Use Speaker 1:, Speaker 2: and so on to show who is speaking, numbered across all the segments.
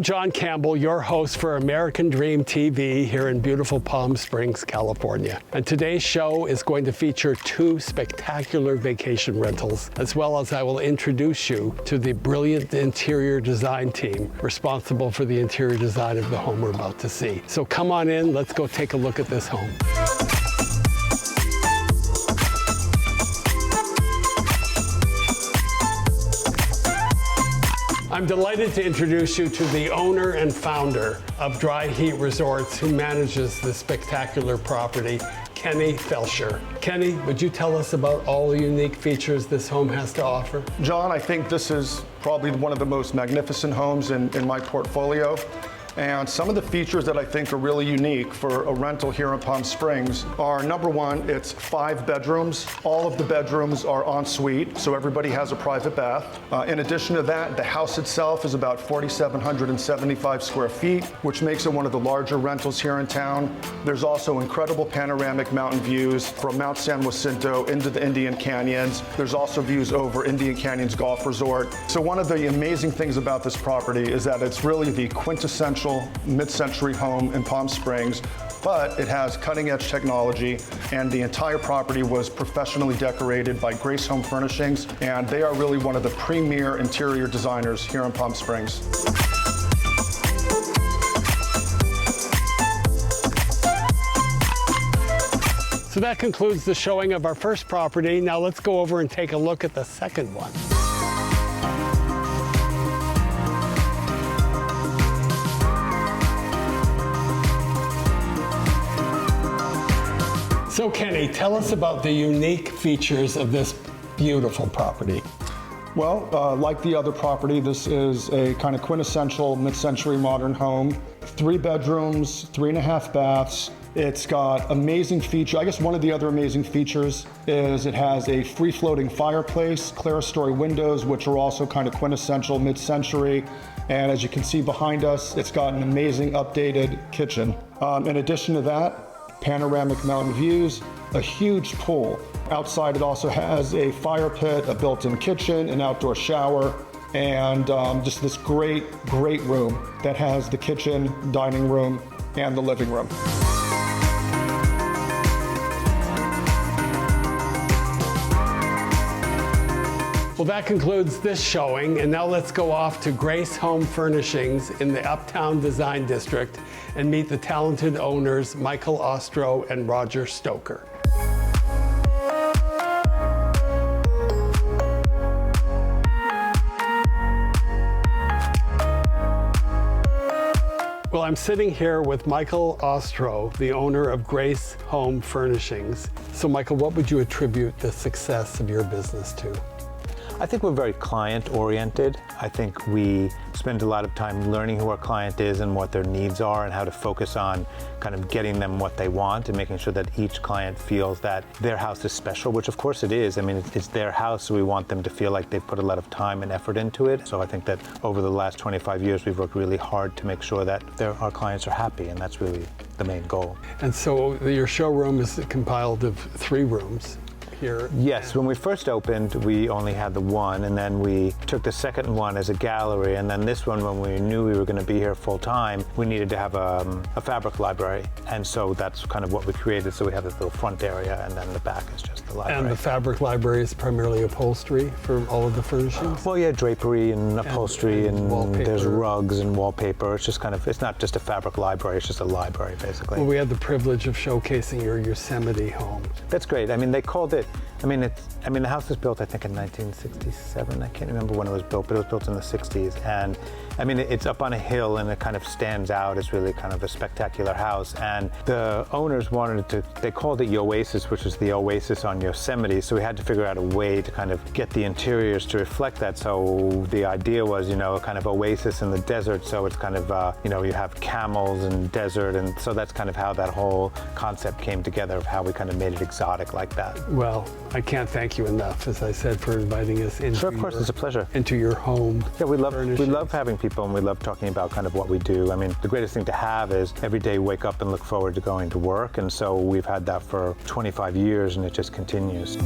Speaker 1: I'm John Campbell, your host for American Dream TV here in beautiful Palm Springs, California. And today's show is going to feature two spectacular vacation rentals, as well as I will introduce you to the brilliant interior design team responsible for the interior design of the home we're about to see. So come on in, let's go take a look at this home. I'm delighted to introduce you to the owner and founder of Dry Heat Resorts, who manages this spectacular property, Kenny Felsher. Kenny, would you tell us about all the unique features this home has to offer?
Speaker 2: John, I think this is probably one of the most magnificent homes in my portfolio. And some of the features that I think are really unique for a rental here in Palm Springs are, number one, it's 5 bedrooms. All of the bedrooms are en suite, so everybody has a private bath. In addition to that, the house itself is about 4,775 square feet, which makes it one of the larger rentals here in town. There's also incredible panoramic mountain views from Mount San Jacinto into the Indian Canyons. There's also views over Indian Canyons Golf Resort. So one of the amazing things about this property is that it's really the quintessential mid-century home in Palm Springs, but it has cutting-edge technology, and the entire property was professionally decorated by Grace Home Furnishings, and they are really one of the premier interior designers here in Palm Springs.
Speaker 1: So that concludes the showing of our first property. Now let's go over and take a look at the second one. So Kenny, tell us about the unique features of this beautiful property.
Speaker 2: Well, like the other property, this is a kind of quintessential mid-century modern home. 3 bedrooms, 3.5 baths. It's got amazing features. I guess one of the other amazing features is it has a free-floating fireplace, clerestory windows, which are also kind of quintessential mid-century. And as you can see behind us, it's got an amazing updated kitchen. In addition to that, panoramic mountain views, a huge pool. Outside it also has a fire pit, a built-in kitchen, an outdoor shower, and just this great room that has the kitchen, dining room, and the living room.
Speaker 1: Well, that concludes this showing, and now let's go off to Grace Home Furnishings in the Uptown Design District and meet the talented owners, Michael Ostro and Roger Stoker. Well, I'm sitting here with Michael Ostro, the owner of Grace Home Furnishings. So Michael, what would you attribute the success of your business to?
Speaker 3: I think we're very client-oriented. I think we spend a lot of time learning who our client is and what their needs are and how to focus on kind of getting them what they want and making sure that each client feels that their house is special, which of course it is. I mean, it's their house, so we want them to feel like they've put a lot of time and effort into it. So I think that over the last 25 years, we've worked really hard to make sure that our clients are happy, and that's really the main goal.
Speaker 1: And so your showroom is compiled of 3 rooms. Here.
Speaker 3: Yes, when we first opened, we only had the one, and then we took the second one as a gallery, and then this one, when we knew we were going to be here full time, we needed to have a fabric library, and so that's kind of what we created. So we have this little front area, and then the back is just the library.
Speaker 1: And the fabric library is primarily upholstery for all of the furnishings?
Speaker 3: Well, yeah, drapery and upholstery, and there's rugs and wallpaper. It's just kind of, it's not just a fabric library, it's just a library, basically.
Speaker 1: Well, we had the privilege of showcasing your Yosemite home.
Speaker 3: That's great. I mean, they called it, the house was built, I think, in 1967. I can't remember when it was built, but it was built in the 60s. And I mean, it's up on a hill, and it kind of stands out as really kind of a spectacular house. And the owners wanted to, they called it Yoasis, which is the oasis on Yosemite. So we had to figure out a way to kind of get the interiors to reflect that. So the idea was, a kind of oasis in the desert. So it's kind of, you have camels and desert. And so that's kind of how that whole concept came together, of how we kind of made it exotic like that.
Speaker 1: Well, I can't thank you enough, as I said, for inviting us into
Speaker 3: Sure, of course, it's a pleasure.
Speaker 1: Into your home.
Speaker 3: Yeah, we love having people, and we love talking about kind of what we do. I mean, the greatest thing to have is every day wake up and look forward to going to work, and so we've had that for 25 years, and it just continues.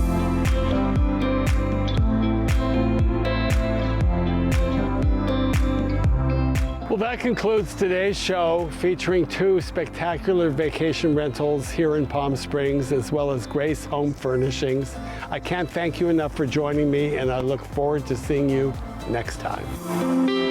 Speaker 1: Well, that concludes today's show featuring 2 spectacular vacation rentals here in Palm Springs, as well as Grace Home Furnishings. I can't thank you enough for joining me, and I look forward to seeing you next time.